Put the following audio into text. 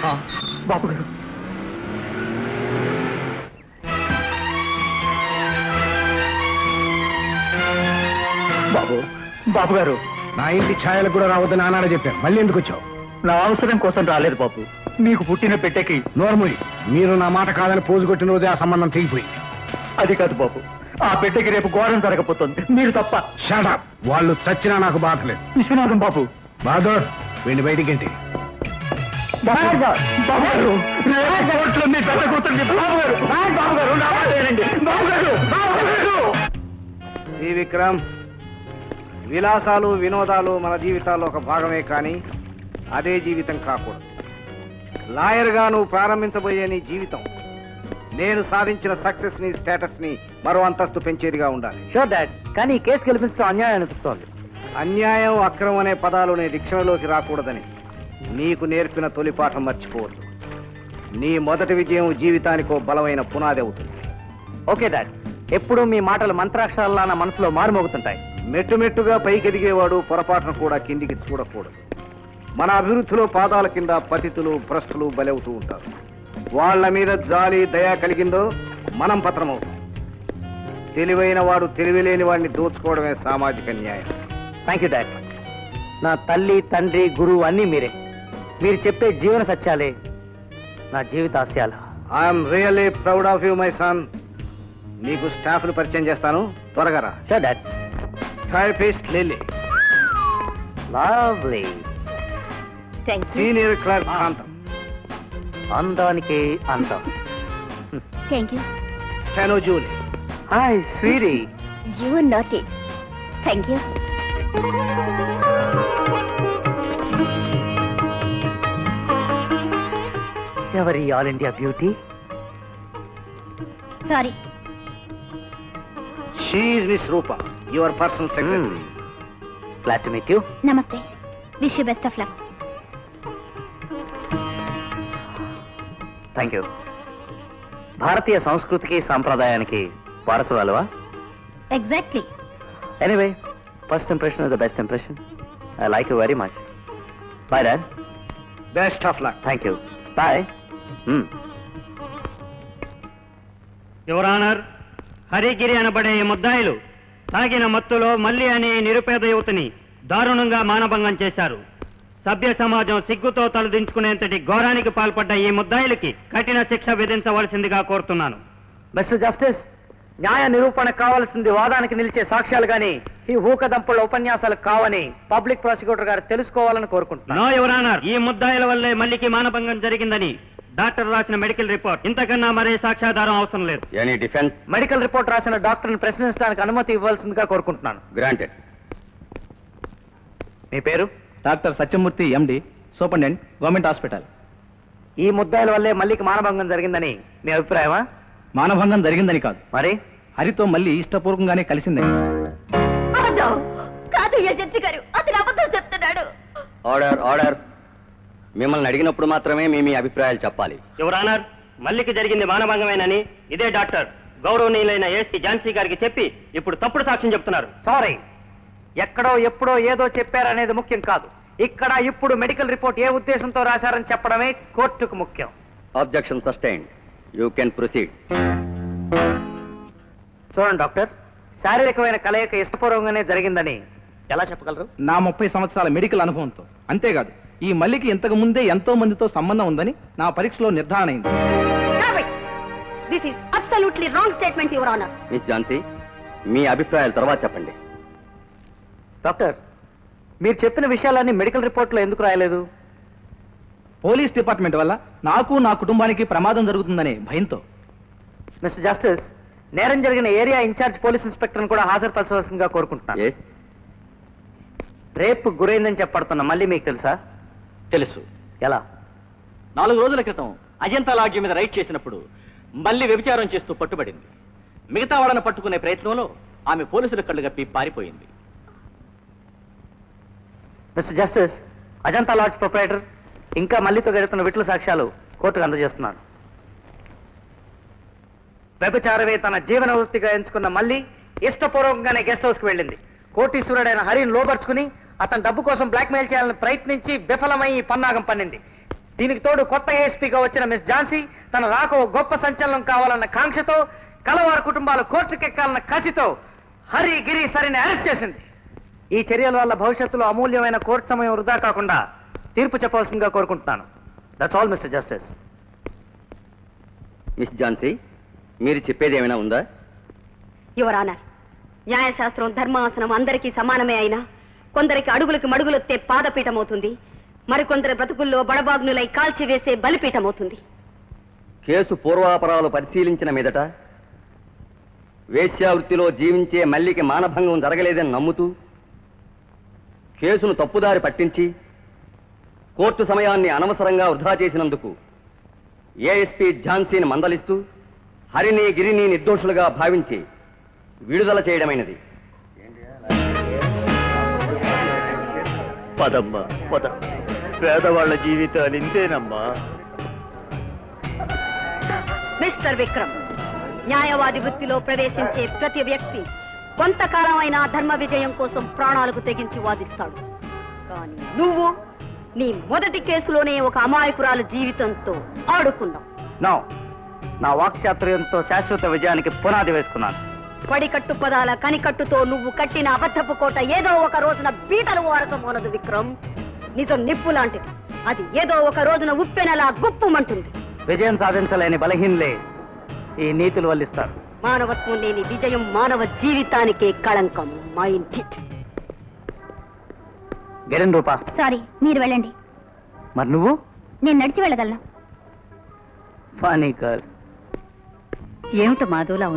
బాబు గారు, బాబు బాబు గారు, నా ఇంటి ఛాయలకు కూడా రావద్దని ఆనాడే చెప్పాను. మళ్ళీ ఎందుకు వచ్చావు? నా అవసరం కోసం రాలేదు బాబు. మీకు పుట్టిన బిడ్డకి నోర్ముడి, మీరు నా మాట కాదని పోజు కొట్టిన రోజే ఆ సంబంధం తెగిపోయింది. అది కాదు బాబు, ఆ బిడ్డకి రేపు ఘోరం జరగబోతోంది. మీరు తప్ప. షటప్. వాళ్ళు చచ్చినా నాకు బాధ లేదు. విశ్వనాథం బాబు. బాధోర్ వీడిని బయటికేంటి? సి విక్రమ్, విలాసాలు వినోదాలు మన జీవితాల్లో ఒక భాగమే, కానీ అదే జీవితం కాకూడదు. లాయర్గా నువ్వు ప్రారంభించబోయే నీ జీవితం నేను సాధించిన సక్సెస్ ని స్టేటస్ ని మరో అంతస్తు పెంచేదిగా ఉండాలి. షూర్ డాడ్, కానీ ఈ కేసు గెలిపించడం అన్యాయం అనిపిస్తోంది. అన్యాయం, అక్రమం అనే పదాలు నీ డిక్షనరీలోకి రాకూడదని నీకు నేర్పిన తొలి పాఠం మర్చిపోవద్దు. నీ మొదటి విజయం జీవితానికో బలమైన పునాది అవుతుంది. ఓకే డాడ్, ఎప్పుడు మీ మాటలు మంత్రాక్షరాల్లా నా మనసులో మారుమోగుతుంటాయి. మెట్టుమెట్టుగా పైకెదిగేవాడు పొరపాటును కూడా కిందికి చూడకూడదు. మన అభివృద్ధిలో పాదాల కింద పతితులు భ్రష్టులు బలవుతూ ఉంటారు. వాళ్ల మీద జాలి దయ కలిగిందో మనం పత్రమవుతాం. తెలివైన వాడు తెలివిలేని వాడిని దోచుకోవడమే సామాజిక న్యాయం. Thank you dad. నా తల్లి తండ్రి గురువు అన్నీ మీరే. మీరు చెప్పే జీవన సత్యాలే నా జీవితాశయాలు. I'm really proud of you my son. నీకు స్టాఫ్ ను పరిచయం చేస్తాను, త్వరగా రా. Sure dad. Typist Lily, lovely. Senior clerk Kantham, అందానికి అందం. Thank you. Steno Julie. Hi sweetie. You not it. Thank you. ఎవరి all India beauty? Sorry. She is miss Rupa, your personal secretary. Glad to meet you. నమస్తే. Wish you best of luck. Thank you. భారతీయ సంస్కృతికి సాంప్రదాయానికి వారసురాలువా? Exactly. Anyway, first impression is the best impression. I like you very much. Bye dad. Best of luck. Thank you. Bye. Your honour, Harigiri అనబడే ముద్దాయిలు తాగిన మత్తులో మల్లి అనే నిరుపేద యువతిని దారుణంగా మానభంగం చేశారు. సభ్య సమాజం సిగ్గుతో తలదించుకునేంతటి ఘోరానికి పాల్పడ్డ ఈ ముద్దాయిలకి కఠిన శిక్ష విధించవలసిందిగా కోరుతున్నాను. మిస్టర్ జస్టిస్, న్యాయ నిరూపణ కావాల్సింది వాదానికి నిలిచే సాక్ష్యాలు గాని ఈ ఊకదంపుల ఉపన్యాసాలు కావని పబ్లిక్ ప్రాసిక్యూటర్ గారు తెలుసుకోవాలని కోరుకుంటున్నాను. నో యువర్ ఆనర్, ఈ ముద్దాయిల వల్లే మల్లికి మానభంగం జరిగిందని డాక్టర్ రాసిన మెడికల్ రిపోర్ట్. ఇంతకన్నా మరే సాక్ష్యాధారం అవసరం లేదు. Any defence? మెడికల్ రిపోర్ట్ రాసిన డాక్టర్ని ప్రశ్నించడానికి అనుమతి ఇవ్వాల్సిందిగా కోరుకుంటున్నాను. గ్రాంటెడ్. మీ పేరు? డాక్టర్ సత్యమూర్తి, ఎండి, సూపరింటెండెంట్, గవర్నమెంట్ హాస్పిటల్. ఈ ముద్దాయిల వల్లే మల్లికి మానభంగం జరిగిందని మీ అభిప్రాయమా? మానభంగం జరిగిందని కాదు, మరి హరితో మళ్ళీ ఇష్టపూర్వకంగానే కలిసిందని. కాదు ఏజెన్సీ గారు, అతను అబద్ధం చెప్తున్నాడు. Order, order. మిమ్మల్ని అడిగినప్పుడు మాత్రమే మీ అభిప్రాయాలు చెప్పాలి. యువర్ ఆనర్, మల్లికి జరిగింది మానభంగమేనని ఇదే డాక్టర్ గౌరవనీయులైన ఎస్పీ ఝాన్సీ గారికి చెప్పి ఇప్పుడు తప్పుడు సాక్ష్యం చెప్తున్నారు. సారీ, ఎక్కడో ఎప్పుడో ఏదో చెప్పారనేది ముఖ్యం కాదు. ఇక్కడ ఇప్పుడు మెడికల్ రిపోర్ట్ ఏ ఉద్దేశంతో రాశారని చెప్పడమే కోర్టుకు ముఖ్యం. Objection sustained. You can proceed. చూడండి డాక్టర్, శారీరకమైన కలయిక ఇష్టపూర్వకంగానే జరిగిందని ఎలా చెప్పగలరు? నా 30 సంవత్సరాల మెడికల్ అనుభవంతో, అంతేకాదు ఈ మల్లికి ఇంతకు ముందే ఎంతో మందితో సంబంధం ఉందని నా పరీక్షలో నిర్ధారణ అయింది. This is absolutely wrong statement your honour. Miss Jhansi, మీ అభిప్రాయాలు తర్వాత చెప్పండి. డాక్టర్, మీరు చెప్పిన విషయాలన్నీ మెడికల్ రిపోర్ట్లో ఎందుకు రాయలేదు? పోలీస్ డిపార్ట్మెంట్ వల్ల నాకు నా కుటుంబానికి ప్రమాదం జరుగుతుందనే భయంతో. మిస్టర్ జస్టిస్, నేరం జరిగిన ఏరియా ఇన్ఛార్జ్ పోలీస్ ఇన్స్పెక్టర్ని కూడా హాజరుపరచవలసిందిగా కోరుకుంటున్నాను. ఎస్. రేపు గురైందని చెప్పడుతున్నా మళ్ళీ మీకు తెలుసా? తెలుసు. ఎలా? 4 రోజుల క్రితం అజంతా లాడ్జి మీద రైడ్ చేసినప్పుడు మళ్ళీ వ్యభిచారం చేస్తూ పట్టుబడింది. మిగతా వాళ్ళని పట్టుకునే ప్రయత్నంలో ఆమె పోలీసుల కళ్ళు గప్పి పారిపోయింది. Mister justice, Ajanta lodge proprietor ఇంకా మళ్ళీతో గడుపుతున్న విట్ల సాక్ష్యాలు కోర్టుకు అందజేస్తున్నాను. వ్యభిచారమే తన జీవన వృత్తిగా ఎంచుకున్న మళ్ళీ ఇష్టపూర్వకంగానే గెస్ట్ హౌస్కి వెళ్ళింది. కోటీశ్వరుడైన హరిని లోబర్చుకుని అతని డబ్బు కోసం బ్లాక్మెయిల్ చేయాలని ప్రయత్నించి విఫలమై ఈ పన్నాగం పన్నింది. దీనికి తోడు కొత్త ఏఎస్పీగా వచ్చిన మిస్ ఝాన్సీ తన రాక ఓ గొప్ప సంచలనం కావాలన్న కాంక్షతో కలవారి కుటుంబాలు కోర్టుకెక్కాలన్న కసితో హరి గిరి సరిని అరెస్ట్ చేసింది. ఈ చర్యల వల్ల భవిష్యత్తులో అమూల్యమైన కోర్టు సమయం వృధా కాకుండా తీర్పు చెప్పవలసిందిగా కోరుకుంటున్నాను. That's all mister justice. Miss Jhansi, మీరు చెప్పేది ఏమైనా ఉందా? యువర్ ఆనర్, న్యాయశాస్త్రం ధర్మాసనం అందరికీ సమానమే అయినా కొందరికి అడుగులకు మడుగులొత్తే పాదపీఠమవుతుంది, మరికొందరి బ్రతుకుల్లో బడబాగ్నులై కాల్చివేసే బలిపీఠమవుతుంది. కేసు పూర్వాపరాలు పరిశీలించిన మీదట వేశ్యావృత్తిలో జీవించే మల్లికి మానభంగం జరగలేదని నమ్ముతూ కేసును తప్పుదారి పట్టించి కోర్టు సమయాన్ని అనవసరంగా వృధా చేసినందుకు ఏఎస్పీ ఝాన్సీని మందలిస్తూ హరిని గిరిని నిర్దోషులుగా భావించి విడుదల చేయడమైనది. పదమ్మా పద, పేదవాళ్ల జీవితాలు ఇంతేనమ్మా. మిస్టర్ విక్రమ్, న్యాయవాది వృత్తిలో ప్రవేశించే ప్రతి వ్యక్తి కొంతకాలం అయినా ధర్మ విజయం కోసం ప్రాణాలకు తెగించి వాదిస్తాడు. కానీ నువ్వు నీ మొదటి కేసులోనే ఒక అమాయకురాలు జీవితంతో ఆడుకున్నావు. నో, నా వాక్చాతుర్యంతో శాశ్వత విజయానికి పునాది వేసుకున్నాను. పడికట్టు పదాల కనికట్టుతో నువ్వు కట్టిన అబద్ధపు కోట ఏదో ఒక రోజున బీటలు వారసమోనదు విక్రమ్. నిజం నిప్పు లాంటిది, అది ఏదో ఒక రోజున ఉప్పెనలా గుప్పుమంటుంది. విజయం సాధించలేని బలహీనలే ఈ నీతులు వల్లిస్తారు. మానవత్వం లేని విజయం మానవ జీవితానికే కళంకం. Mind it. గెరెన్ రూపా, సారీ, మీరు వెళ్ళండి. మరి నువ్వు? నేను నడిచి వెళ్ళగలను. Funny girl. ఏమిటి మాధులా